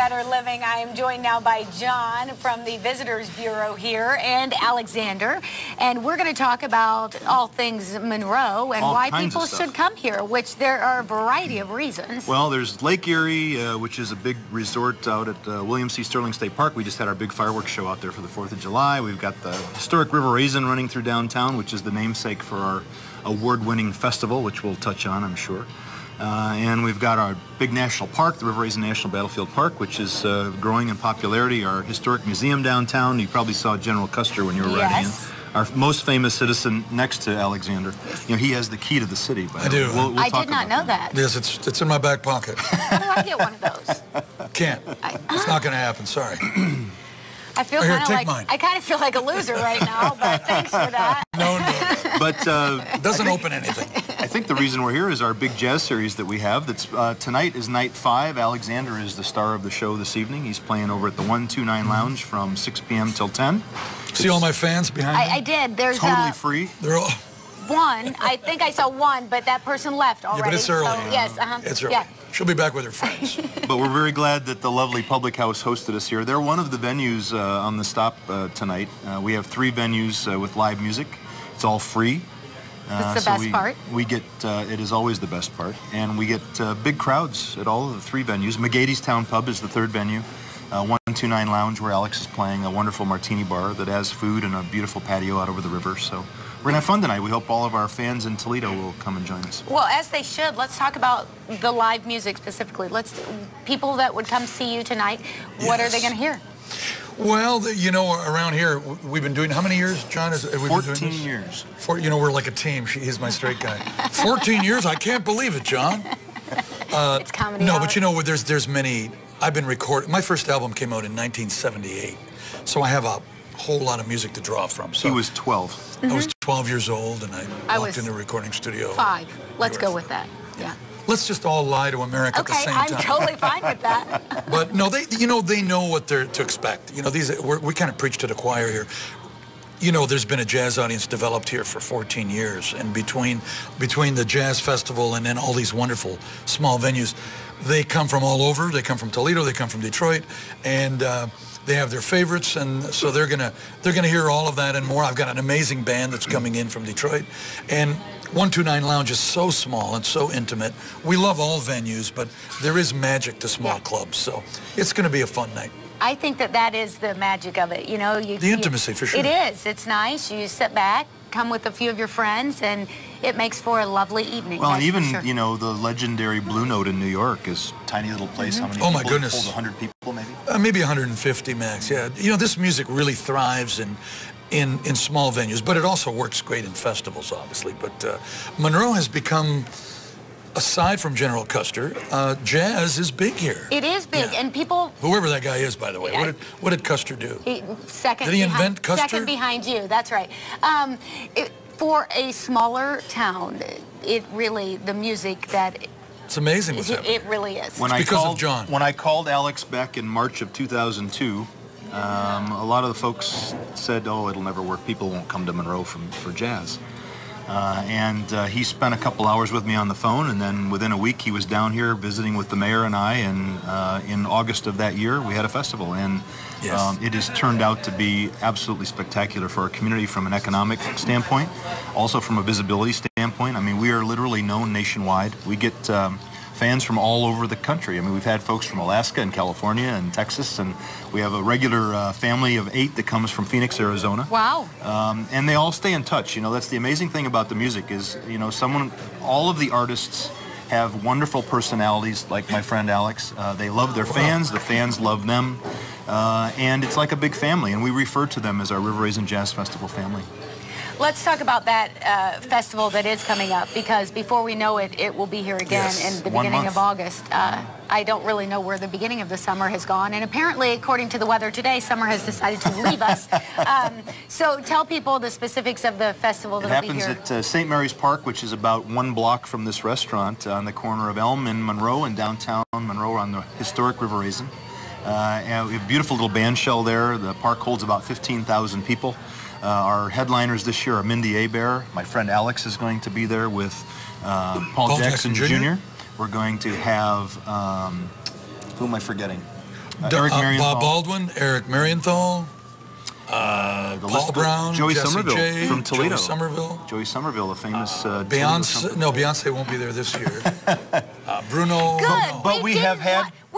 Better Living. I am joined now by John from the Visitors Bureau here and Alexander. And we're going to talk about all things Monroe and why people should come here, which there are a variety of reasons. Well, there's Lake Erie, which is a big resort out at William C. Sterling State Park. We just had our big fireworks show out there for the 4th of July. We've got the historic River Raisin running through downtown, which is the namesake for our award-winning festival, which we'll touch on, I'm sure. And we've got our big national park, the River Raisin National Battlefield Park, which is growing in popularity. Our historic museum downtown. You probably saw General Custer when you were riding in. Our most famous citizen next to Alexander. You know, he has the key to the city. I do. We'll I did not know that. Yes, it's in my back pocket. How do I get one of those? Can't. It's not going to happen. Sorry. I feel kind of like I kind of feel like a loser right now, but thanks for that. No. But it doesn't open anything. I think the reason we're here is our big jazz series that we have. That's tonight is night 5. Alexander is the star of the show this evening. He's playing over at the 129 Lounge from 6 p.m. till 10. See all my fans behind me? I did. There's totally free. They're all one. I think I saw one, but that person left already. Yeah, but it's early. So, yes. It's early. Yeah. She'll be back with her friends. But we're very glad that the lovely Public House hosted us here. They're one of the venues on the stop tonight. We have 3 venues with live music. It's all free. It's the best part. We get, it is always the best part. And we get big crowds at all of the 3 venues. McGady's Town Pub is the 3rd venue. 129 Lounge, where Alex is playing, a wonderful martini bar that has food and a beautiful patio out over the river. So we're going to have fun tonight. We hope all of our fans in Toledo will come and join us. Well, as they should. Let's talk about the live music specifically. People that would come see you tonight, what are they going to hear? Well, you know, around here, we've been doing, how many years, John? Have we 14 been doing this? years. You know, we're like a team. He's my straight guy. 14 years? I can't believe it, John. It's comedy. No, but you know, there's many. I've been recording. My first album came out in 1978, so I have a whole lot of music to draw from. So he was 12. I was 12 years old, and I walked in the recording studio. 5. Let's go with that. Yeah. Let's just all lie to America at the same time. I'm totally fine with that. But no, they know what they're to expect. You know, we kind of preach to the choir here. You know, there's been a jazz audience developed here for 14 years, and between the jazz festival and then all these wonderful small venues, they come from all over. They come from Toledo, they come from Detroit, and they have their favorites, and so they're gonna hear all of that and more. I've got an amazing band that's coming in from Detroit, and 129 Lounge is so small and so intimate. We love all venues, but there is magic to small clubs, so it's going to be a fun night. I think that is the magic of it. You know, the intimacy, for sure. It is. It's nice. You sit back, come with a few of your friends, and it makes for a lovely evening. Well, and even, you know, the legendary Blue Note in New York is a tiny little place. How many people? Oh, my goodness. Holds 100 people, maybe? Maybe 150 max, yeah. You know, this music really thrives in small venues, but it also works great in festivals, obviously. But Monroe has become, aside from General Custer, jazz is big here. It is big, and people... Whoever that guy is, by the way. What did Custer do? Did he invent Custer? Second behind you, that's right. For a smaller town, the music that... It's amazing what's happening. It really is. Because of John. When I called Alex back in March of 2002, a lot of the folks said, oh, it'll never work. People won't come to Monroe for jazz. And he spent a couple hours with me on the phone, and then within a week he was down here visiting with the mayor and I, and in August of that year we had a festival, and it has turned out to be absolutely spectacular for our community from an economic standpoint, also from a visibility standpoint. I mean, we are literally known nationwide. We get fans from all over the country. I mean, we've had folks from Alaska and California and Texas, and we have a regular family of 8 that comes from Phoenix, Arizona. Wow. And they all stay in touch. You know, that's the amazing thing about the music is, you know, all of the artists have wonderful personalities, like my friend Alex. They love their fans, the fans love them, and it's like a big family, and we refer to them as our River Raisin Jazz Festival family. Let's talk about that festival that is coming up, because before we know it, it will be here again in the beginning of August. I don't really know where the beginning of the summer has gone, and apparently, according to the weather today, summer has decided to leave us. So tell people the specifics of the festival that will be here. It happens at St. Mary's Park, which is about 1 block from this restaurant on the corner of Elm and Monroe in downtown Monroe on the historic River Raisin. And we have a beautiful little band shell there. The park holds about 15,000 people. Our headliners this year are Mindy Abair. My friend Alex is going to be there with Paul Jackson Jr. We're going to have, who am I forgetting? Eric Marienthal. Bob Baldwin, Eric Marienthal, Paul Brown, Joey Jesse Somerville J, from Toledo. Joey Somerville, the famous Beyonce. No, Beyonce won't be there this year. Bruno. Good. But we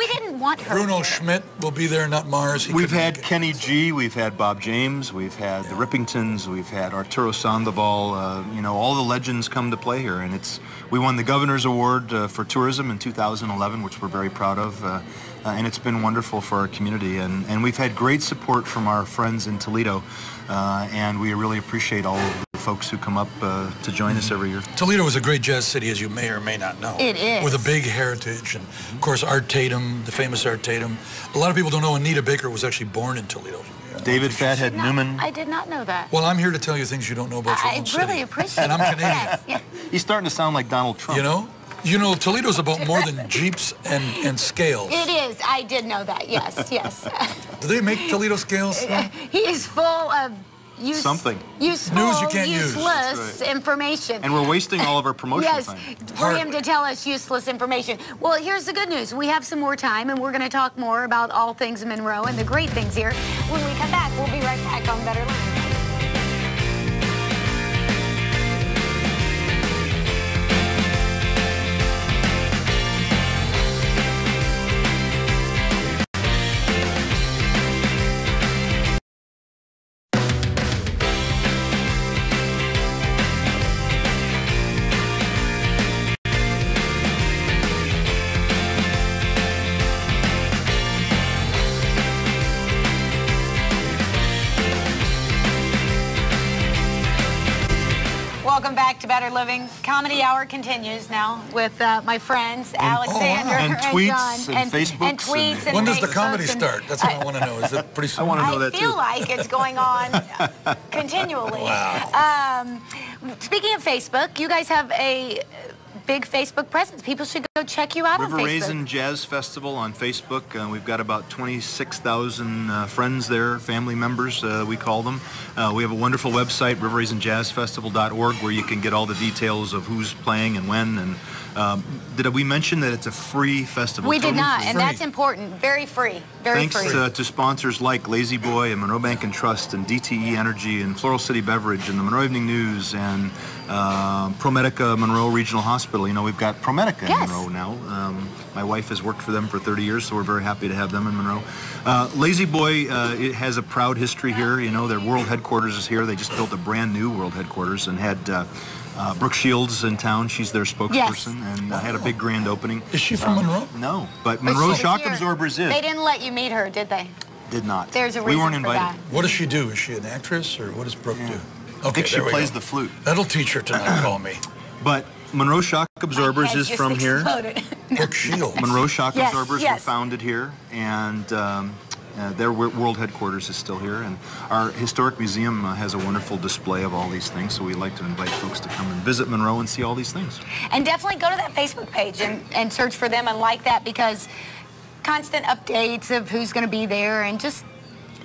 didn't want her. Bruno here. Schmidt will be there, not Mars. We've had Kenny G, we've had Bob James, we've had the Rippingtons, we've had Arturo Sandoval. You know, all the legends come to play here, and we won the Governor's Award for Tourism in 2011, which we're very proud of. And it's been wonderful for our community, and we've had great support from our friends in Toledo, and we really appreciate all of the folks who come up to join us every year. Toledo is a great jazz city, as you may or may not know. It is. With a big heritage, and of course Art Tatum, the famous Art Tatum. A lot of people don't know Anita Baker was actually born in Toledo. David Fathead Newman. I did not know that. Well, I'm here to tell you things you don't know about your own city. I really appreciate and I'm that. Canadian. Yes, He's starting to sound like Donald Trump. You know, Toledo's about more than Jeeps and scales. It is. I did know that. Yes, yes. Do they make Toledo scales? He is full of something. Useful, news you can't use. useless information. And we're wasting all of our promotional time. For him to tell us useless information. Well, here's the good news. We have some more time, and we're going to talk more about all things Monroe and the great things here. When we come back, we'll be right back on Better Living. Welcome back to Better Living. Comedy Hour continues now with my friends Alexander and tweets John and Facebooks and tweets. And when does the Facebooks comedy start? That's what I want to know. Is it pretty soon? I want to know that too. I feel like it's going on continually. Wow. Speaking of Facebook, you guys have a big Facebook presence. People should go check you out on River Facebook. Raisin Jazz Festival on Facebook. We've got about 26,000 friends there, family members, we call them. We have a wonderful website, riverraisinjazzfestival.org, where you can get all the details of who's playing and when. And did we mention that it's a free festival? We did not, free. and that's important. Very free. Very Thanks free. To sponsors like Lazy Boy and Monroe Bank and Trust and DTE Energy and Floral City Beverage and the Monroe Evening News and ProMedica Monroe Regional Hospital. You know, we've got ProMedica in Monroe now. My wife has worked for them for 30 years, so we're very happy to have them in Monroe. Lazy Boy it has a proud history here. You know, their world headquarters is here. They just built a brand new world headquarters and had Brooke Shields in town. She's their spokesperson, and had a big grand opening. Is she from Monroe? No, but Monroe Shock here. Absorbers is. They didn't let you meet her, did they? Did not. There's a we reason weren't for invited. that. What does she do? Is she an actress, or what does Brooke do? I think she plays the flute. That'll teach her tonight. Call me. But Monroe Shock Absorbers is from here. Brooke Shields. Monroe Shock Yes, Absorbers were founded here, and their world headquarters is still here. And our historic museum has a wonderful display of all these things, so we like to invite folks to come and visit Monroe and see all these things. And definitely go to that Facebook page and search for them and like that, because constant updates of who's going to be there and just...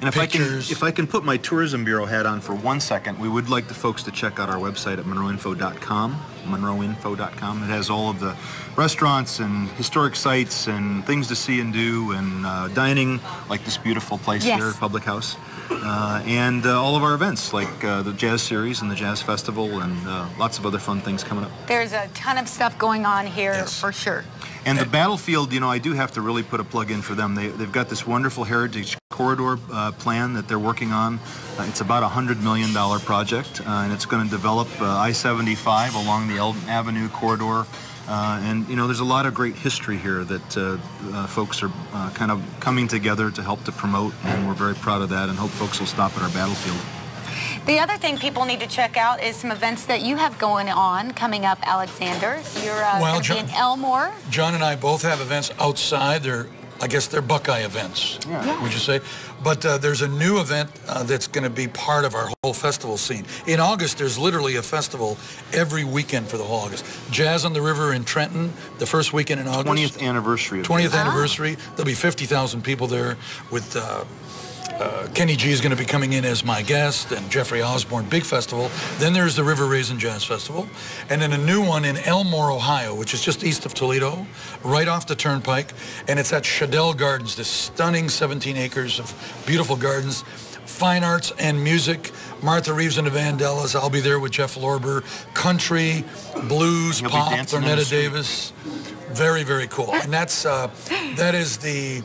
And Pictures. if I can put my Tourism Bureau hat on for 1 second, we would like the folks to check out our website at monroeinfo.com, monroeinfo.com. It has all of the restaurants and historic sites and things to see and do, and dining, like this beautiful place here, Public House, and all of our events, like the Jazz Series and the Jazz Festival, and lots of other fun things coming up. There's a ton of stuff going on here for sure. And the Battlefield, you know, I do have to really put a plug in for them. They've got this wonderful heritage corridor plan that they're working on. It's about a $100 million project, and it's going to develop I-75 along the Eldon Avenue corridor. And, you know, there's a lot of great history here that folks are kind of coming together to help to promote, and we're very proud of that and hope folks will stop at our Battlefield. The other thing people need to check out is some events that you have going on coming up, Alexander. You're going to be in Elmore. John and I both have events outside. I guess they're Buckeye events, would you say? But there's a new event that's going to be part of our whole festival scene. In August, there's literally a festival every weekend for the whole August. Jazz on the River in Trenton, the first weekend in August. 20th anniversary. 20th anniversary. There'll be 50,000 people there with Kenny G is going to be coming in as my guest, and Jeffrey Osborne, big festival. Then there's the River Raisin Jazz Festival, and then a new one in Elmore, Ohio, which is just east of Toledo, right off the turnpike, and it's at Shadell Gardens, this stunning 17 acres of beautiful gardens, fine arts and music. Martha Reeves and the Vandellas. I'll be there with Jeff Lorber. Country, blues, pop, Thornetta Davis. Very, very cool. And that is the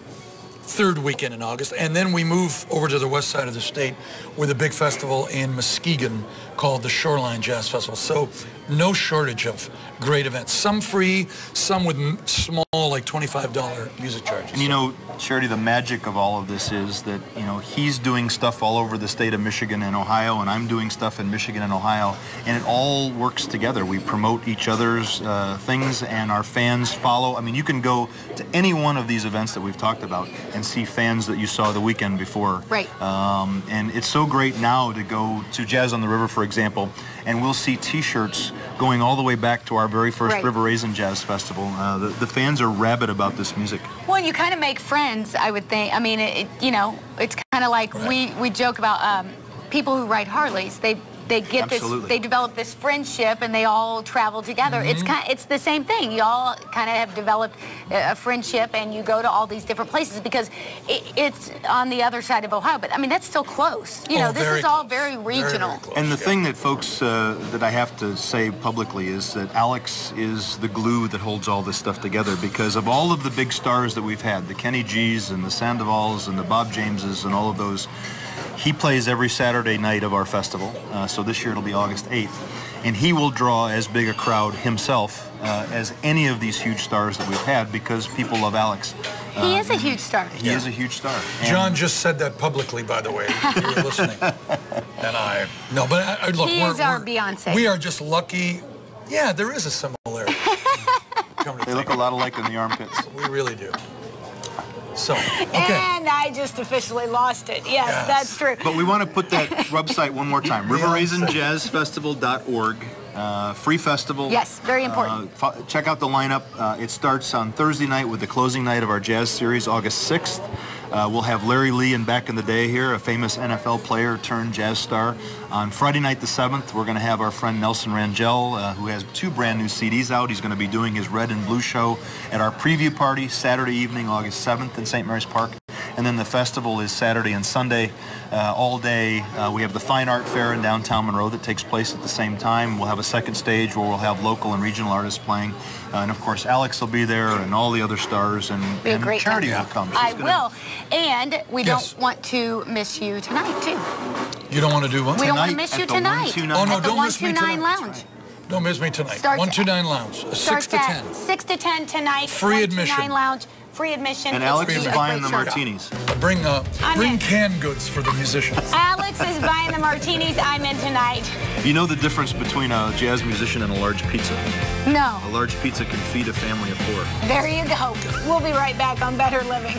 third weekend in August. And then we move over to the west side of the state with a big festival in Muskegon called the Shoreline Jazz Festival. So no shortage of great events. Some free, some with small, like $25 music charges. And you know, Charity, the magic of all of this is that, you know, he's doing stuff all over the state of Michigan and Ohio, and I'm doing stuff in Michigan and Ohio, and it all works together. We promote each other's things, and our fans follow. I mean, you can go to any one of these events that we've talked about and see fans that you saw the weekend before. Right. And it's so great now to go to Jazz on the River, for example, and we'll see T-shirts going all the way back to our very first River Raisin Jazz Festival. The fans are rabid about this music. Well, you kind of make friends, I would think. I mean, you know, it's kind of like we joke about people who ride Harleys. They get this, they develop this friendship, and they all travel together. It's the same thing. You all kind of have developed a friendship, and you go to all these different places because it's on the other side of Ohio. But I mean, that's still close. You know, this is all very regional. Very close, and the thing that folks that I have to say publicly is that Alex is the glue that holds all this stuff together, because of all of the big stars that we've had, the Kenny G's and the Sandovals and the Bob Jameses and all of those. He plays every Saturday night of our festival, so this year it'll be August 8th, and he will draw as big a crowd himself as any of these huge stars that we've had, because people love Alex. He is a huge star. He is a huge star. John just said that publicly, by the way, if you were listening. And look, he is our Beyonce. We are just lucky. Yeah, there is a similarity. They look a lot alike in the armpits. We really do. So, And I just officially lost it. Yes, that's true. But we want to put that website one more time, riverraisinjazzfestival.org. Free festival. Yes, very important. Check out the lineup. It starts on Thursday night with the closing night of our jazz series, August 6th. We'll have Larry Lee in Back in the Day here, a famous NFL player turned jazz star. On Friday night the 7th, we're going to have our friend Nelson Rangel, who has 2 brand new CDs out. He's going to be doing his Red and Blue show at our preview party Saturday evening, August 7th in St. Mary's Park. And then the festival is Saturday and Sunday, all day. We have the Fine Art Fair in downtown Monroe that takes place at the same time. We'll have a second stage where we'll have local and regional artists playing. And of course, Alex will be there, and all the other stars, and Charity will come. I will. And we don't want to miss you tonight, too. You don't want to do what? We don't want to miss you tonight. Oh, no, don't miss me tonight. Lounge. Don't miss me tonight. 129 Lounge, 6 to 10. 6 to 10 tonight. Free admission. 129 Lounge. Free admission. And Alex is buying the martinis. Bring canned goods for the musicians. Alex is buying the martinis. I'm in tonight. You know the difference between a jazz musician and a large pizza? No. A large pizza can feed a family of 4. There you go. We'll be right back on Better Living.